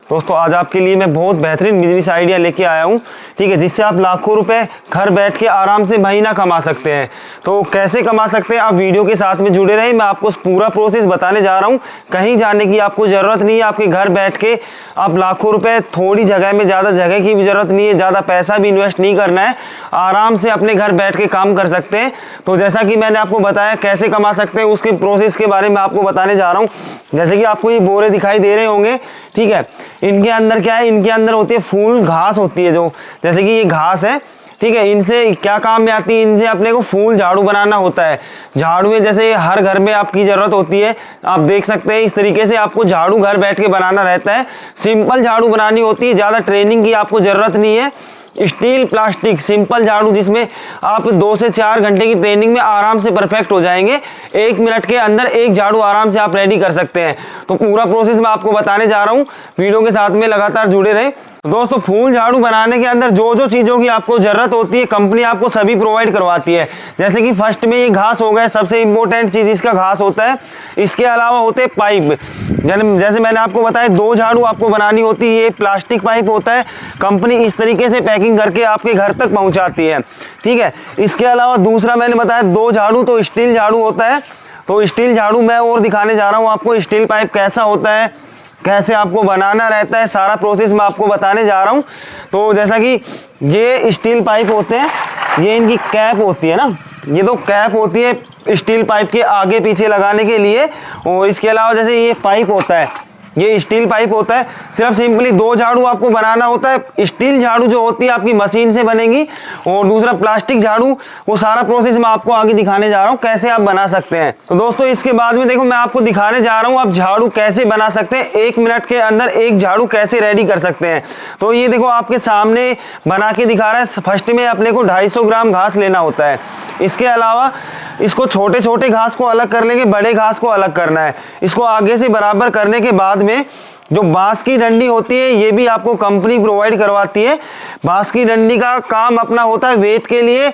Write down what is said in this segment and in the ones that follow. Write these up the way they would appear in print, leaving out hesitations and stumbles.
दोस्तों आज आपके लिए मैं बहुत बेहतरीन बिजनेस आइडिया लेके आया हूँ, ठीक है, जिससे आप लाखों रुपए घर बैठ के आराम से महीना कमा सकते हैं। तो कैसे कमा सकते हैं, आप वीडियो के साथ में जुड़े रहें। मैं आपको पूरा प्रोसेस बताने जा रहा हूँ। कहीं जाने की आपको ज़रूरत नहीं है। आपके घर बैठ के आप लाखों रुपए, थोड़ी जगह में, ज़्यादा जगह की भी ज़रूरत नहीं है, ज़्यादा पैसा भी इन्वेस्ट नहीं करना है, आराम से अपने घर बैठ के काम कर सकते हैं। तो जैसा कि मैंने आपको बताया कैसे कमा सकते हैं, उसके प्रोसेस के बारे में आपको बताने जा रहा हूँ। जैसे कि आपको ये बोरे दिखाई दे रहे होंगे, ठीक है, इनके अंदर क्या है, इनके अंदर होती है फूल घास होती है, जो जैसे कि ये घास है, ठीक है। इनसे क्या काम में आती है, इनसे अपने को फूल झाड़ू बनाना होता है। झाड़ू में जैसे हर घर में आपकी ज़रूरत होती है, आप देख सकते हैं इस तरीके से आपको झाड़ू घर बैठ के बनाना रहता है। सिंपल झाड़ू बनानी होती है, ज़्यादा ट्रेनिंग की आपको ज़रूरत नहीं है। स्टील प्लास्टिक सिंपल झाड़ू, जिसमें आप 2 से 4 घंटे की ट्रेनिंग में आराम से परफेक्ट हो जाएंगे। 1 मिनट के अंदर एक झाड़ू आराम से आप रेडी कर सकते हैं। तो पूरा प्रोसेस मैं आपको बताने जा रहा हूँ, वीडियो के साथ में लगातार जुड़े रहें। दोस्तों फूल झाड़ू बनाने के अंदर जो जो चीज़ों की आपको ज़रूरत होती है, कंपनी आपको सभी प्रोवाइड करवाती है। जैसे कि फर्स्ट में ये घास हो गया, सबसे इंपॉर्टेंट चीज़ इसका घास होता है। इसके अलावा होते हैं पाइप, जैसे मैंने आपको बताया 2 झाड़ू आपको बनानी होती है। ये प्लास्टिक पाइप होता है, कंपनी इस तरीके से पैकिंग करके आपके घर तक पहुंचाती है, ठीक है। इसके अलावा दूसरा मैंने बताया 2 झाड़ू, तो स्टील झाड़ू होता है। तो स्टील झाड़ू मैं और दिखाने जा रहा हूँ आपको, स्टील पाइप कैसा होता है, कैसे आपको बनाना रहता है, सारा प्रोसेस मैं आपको बताने जा रहा हूँ। तो जैसा कि ये स्टील पाइप होते हैं, ये इनकी कैप होती है ना, ये तो कैप होती है स्टील पाइप के आगे पीछे लगाने के लिए। और इसके अलावा जैसे ये पाइप होता है, ये स्टील पाइप होता है। सिर्फ सिंपली 2 झाड़ू आपको बनाना होता है। स्टील झाड़ू जो होती है आपकी मशीन से बनेगी, और दूसरा प्लास्टिक झाड़ू, वो सारा प्रोसेस मैं आपको आगे दिखाने जा रहा हूँ कैसे आप बना सकते हैं। तो दोस्तों इसके बाद में देखो, मैं आपको दिखाने जा रहा हूँ आप झाड़ू कैसे बना सकते हैं, 1 मिनट के अंदर एक झाड़ू कैसे रेडी कर सकते हैं। तो ये देखो आपके सामने बना के दिखा रहा है। फर्स्ट में अपने को 250 ग्राम घास लेना होता है। इसके अलावा इसको छोटे छोटे घास को अलग कर लेंगे, बड़े घास को अलग करना है। इसको आगे से बराबर करने के बाद में जो बांस की डंडी होती है, ये भी आपको कंपनी प्रोवाइड करवाती है। बांस की डंडी का काम अपना होता है वेट के लिए,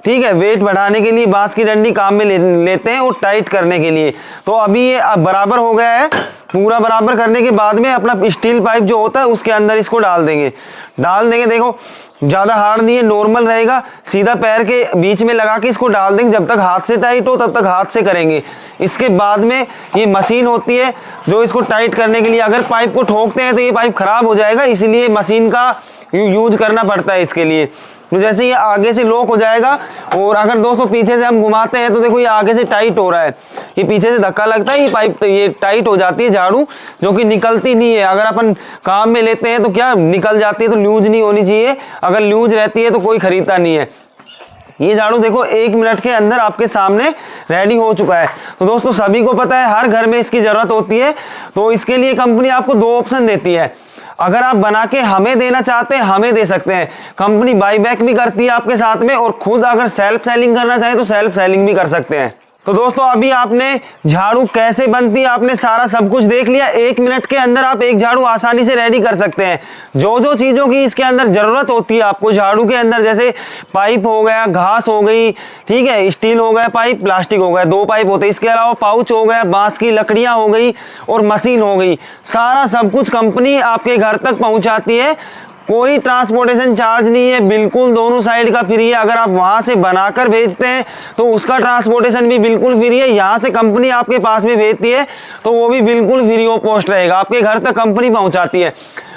ठीक है, वेट बढ़ाने के लिए बांस की डंडी काम में लेते हैं, और टाइट करने के लिए। तो अभी ये बराबर हो गया है। पूरा बराबर करने के बाद में अपना स्टील पाइप जो होता है उसके अंदर इसको डाल देंगे। देखो ज़्यादा हार्ड नहीं है, नॉर्मल रहेगा, सीधा पैर के बीच में लगा के इसको डाल देंगे। जब तक हाथ से टाइट हो तब तक हाथ से करेंगे। इसके बाद में ये मशीन होती है जो इसको टाइट करने के लिए, अगर पाइप को ठोकते हैं तो ये पाइप खराब हो जाएगा, इसलिए मशीन का यूज करना पड़ता है इसके लिए। तो जैसे ये आगे से लॉक हो जाएगा, और अगर दोस्तों पीछे से हम घुमाते हैं तो देखो ये आगे से टाइट हो रहा है, ये पीछे से धक्का लगता है, ये पाइप ये टाइट हो जाती है झाड़ू, जो कि निकलती नहीं है। अगर अपन काम में लेते हैं तो क्या निकल जाती है, तो लूज नहीं होनी चाहिए। अगर लूज रहती है तो कोई खरीदता नहीं है। ये झाड़ू देखो 1 मिनट के अंदर आपके सामने रेडी हो चुका है। तो दोस्तों सभी को पता है हर घर में इसकी ज़रूरत होती है। तो इसके लिए कंपनी आपको 2 ऑप्शन देती है। अगर आप बना के हमें देना चाहते हैं, हमें दे सकते हैं। कंपनी बाईबैक भी करती है आपके साथ में, और खुद अगर सेल्फ सेलिंग करना चाहे तो सेल्फ सेलिंग भी कर सकते हैं। तो दोस्तों अभी आपने झाड़ू कैसे बनती है आपने सारा सब कुछ देख लिया। 1 मिनट के अंदर आप एक झाड़ू आसानी से रेडी कर सकते हैं। जो जो चीज़ों की इसके अंदर ज़रूरत होती है आपको झाड़ू के अंदर, जैसे पाइप हो गया, घास हो गई, ठीक है, स्टील हो गया पाइप, प्लास्टिक हो गया, 2 पाइप होते हैं। इसके अलावा पाउच हो गया, बांस की लकड़ियाँ हो गई, और मशीन हो गई। सारा सब कुछ कंपनी आपके घर तक पहुँचाती है। कोई ट्रांसपोर्टेशन चार्ज नहीं है, बिल्कुल दोनों साइड का फ्री है। अगर आप वहाँ से बनाकर भेजते हैं तो उसका ट्रांसपोर्टेशन भी बिल्कुल फ्री है। यहाँ से कंपनी आपके पास में भेजती है तो वो भी बिल्कुल फ्री ऑफ कॉस्ट रहेगा, आपके घर तक कंपनी पहुँचाती है।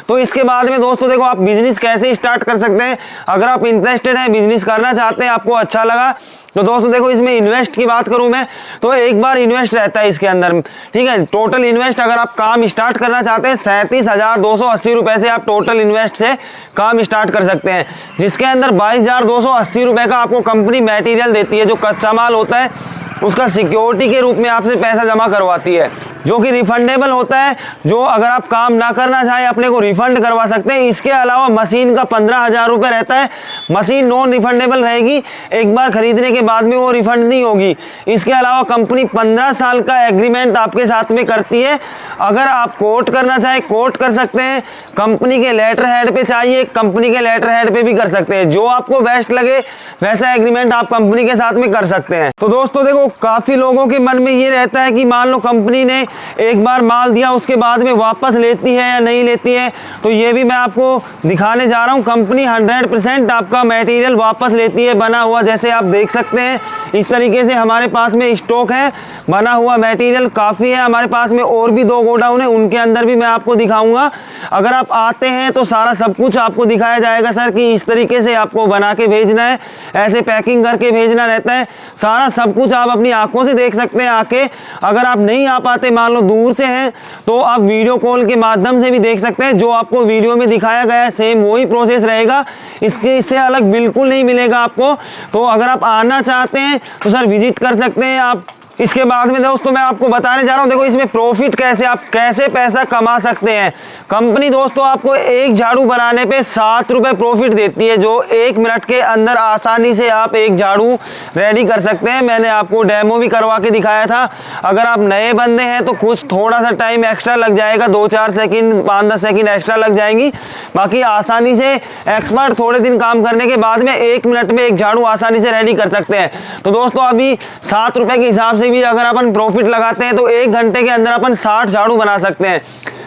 तो इसके बाद में दोस्तों देखो आप बिजनेस कैसे स्टार्ट कर सकते हैं। अगर आप इंटरेस्टेड हैं, बिजनेस करना चाहते हैं, आपको अच्छा लगा, तो दोस्तों देखो इसमें इन्वेस्ट की बात करूं मैं तो एक बार इन्वेस्ट रहता है इसके अंदर, ठीक है। टोटल इन्वेस्ट अगर आप काम स्टार्ट करना चाहते हैं 37,280 रुपये से आप टोटल इन्वेस्ट से काम स्टार्ट कर सकते हैं, जिसके अंदर 22,280 रुपये का आपको कंपनी मटेरियल देती है। जो कच्चा माल होता है उसका सिक्योरिटी के रूप में आपसे पैसा जमा करवाती है, जो कि रिफंडेबल होता है। जो अगर आप काम ना करना चाहें अपने को रिफंड करवा सकते हैं। इसके अलावा मशीन का 15,000 रुपये रहता है। मशीन नॉन रिफंडेबल रहेगी, एक बार खरीदने के बाद में वो रिफंड नहीं होगी। इसके अलावा कंपनी 15 साल का एग्रीमेंट आपके साथ में करती है। अगर आप कोर्ट करना चाहें कोर्ट कर सकते हैं, कंपनी के लेटर हेड पे चाहिए कंपनी के लेटर हेड पे भी कर सकते हैं। जो आपको बेस्ट लगे वैसा एग्रीमेंट आप कंपनी के साथ में कर सकते हैं। तो दोस्तों देखो काफ़ी लोगों के मन में ये रहता है कि मान लो कंपनी ने एक बार माल दिया उसके बाद में वापस लेती है या नहीं लेती है, तो ये भी मैं आपको दिखाने जा रहा हूँ। कंपनी 100% आपका मटेरियल वापस लेती है बना हुआ, जैसे आप देख सकते हैं इस तरीके से हमारे पास में स्टॉक है, बना हुआ मटेरियल काफ़ी है हमारे पास में। और भी 2 गोडाउन है, उनके अंदर भी मैं आपको दिखाऊंगा। अगर आप आते हैं तो सारा सब कुछ आपको दिखाया जाएगा सर कि इस तरीके से आपको बना के भेजना है, ऐसे पैकिंग करके भेजना रहता है, सारा सब कुछ आप अपनी आंखों से देख सकते हैं आके। अगर आप नहीं आ पाते, मान लो दूर से हैं, तो आप वीडियो कॉल के माध्यम से भी देख सकते हैं। जो आपको वीडियो में दिखाया गया है सेम वही प्रोसेस रहेगा, इससे अलग बिल्कुल नहीं मिलेगा आपको। तो अगर आप आना चाहते हैं तो सर विजिट कर सकते हैं आप। इसके बाद में दोस्तों मैं आपको बताने जा रहा हूँ, देखो इसमें प्रॉफिट कैसे, आप कैसे पैसा कमा सकते हैं। कंपनी दोस्तों आपको एक झाड़ू बनाने पे 7 रुपये प्रॉफिट देती है, जो 1 मिनट के अंदर आसानी से आप एक झाड़ू रेडी कर सकते हैं। मैंने आपको डेमो भी करवा के दिखाया था। अगर आप नए बंदे हैं तो कुछ थोड़ा सा टाइम एक्स्ट्रा लग जाएगा, 2-4 सेकंड 5-10 सेकंड एक्स्ट्रा लग जाएंगी। बाकी आसानी से एक्सपर्ट थोड़े दिन काम करने के बाद में 1 मिनट में एक झाड़ू आसानी से रेडी कर सकते हैं। तो दोस्तों अभी 7 रुपये के हिसाब से भी अगर अपन प्रॉफिट लगाते हैं तो 1 घंटे के अंदर अपन 60 झाड़ू बना सकते हैं।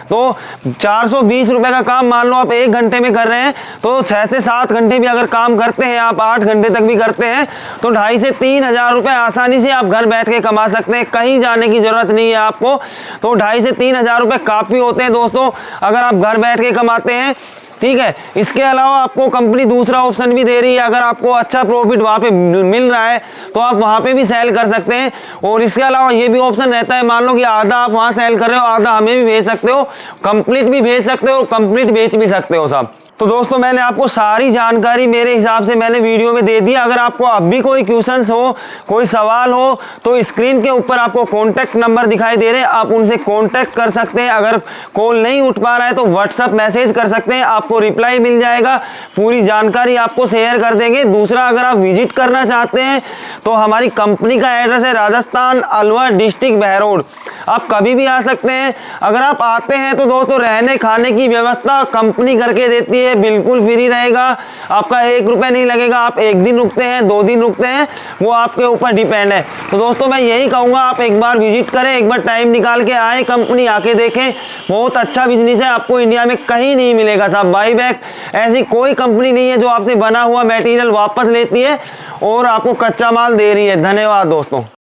तो 420 रुपये का काम मान लो आप 1 घंटे में कर रहे हैं, तो 6 से 7 घंटे भी अगर काम करते हैं, आप 8 घंटे तक भी करते हैं, तो 2,500 से 3,000 रुपये आसानी से आप घर बैठ के कमा सकते हैं। कहीं जाने की ज़रूरत नहीं है आपको। तो 2,500 से 3,000 रुपये काफ़ी होते हैं दोस्तों अगर आप घर बैठ के कमाते हैं, ठीक है। इसके अलावा आपको कंपनी दूसरा ऑप्शन भी दे रही है, अगर आपको अच्छा प्रॉफिट वहाँ पे मिल रहा है तो आप वहाँ पे भी सेल कर सकते हैं। और इसके अलावा ये भी ऑप्शन रहता है, मान लो कि आधा आप वहाँ सेल कर रहे हो, आधा हमें भी भेज सकते हो, कंप्लीट भी भेज सकते हो, कंप्लीट बेच भी सकते हो साहब। तो दोस्तों मैंने आपको सारी जानकारी मेरे हिसाब से मैंने वीडियो में दे दी। अगर आपको अब भी कोई क्वेश्चंस हो, कोई सवाल हो, तो स्क्रीन के ऊपर आपको कॉन्टैक्ट नंबर दिखाई दे रहे हैं, आप उनसे कॉन्टैक्ट कर सकते हैं। अगर कॉल नहीं उठ पा रहा है तो व्हाट्सअप मैसेज कर सकते हैं, आपको रिप्लाई मिल जाएगा, पूरी जानकारी आपको शेयर कर देंगे। दूसरा, अगर आप विजिट करना चाहते हैं तो हमारी कंपनी का एड्रेस है राजस्थान, अलवर डिस्ट्रिक्ट, बहरोड। आप कभी भी आ सकते हैं। अगर आप आते हैं तो दोस्तों रहने खाने की व्यवस्था कंपनी करके देती है, बिल्कुल फ्री रहेगा, आपका 1 रुपया नहीं लगेगा। आप 1 दिन रुकते हैं, 2 दिन रुकते हैं, वो आपके ऊपर डिपेंड है। तो दोस्तों मैं यही कहूँगा, आप एक बार विजिट करें, एक बार टाइम निकाल के आए, कंपनी आके देखें। बहुत अच्छा बिजनेस है, आपको इंडिया में कहीं नहीं मिलेगा साहब। बाई बैक ऐसी कोई कंपनी नहीं है जो आपसे बना हुआ मटेरियल वापस लेती है और आपको कच्चा माल दे रही है। धन्यवाद दोस्तों।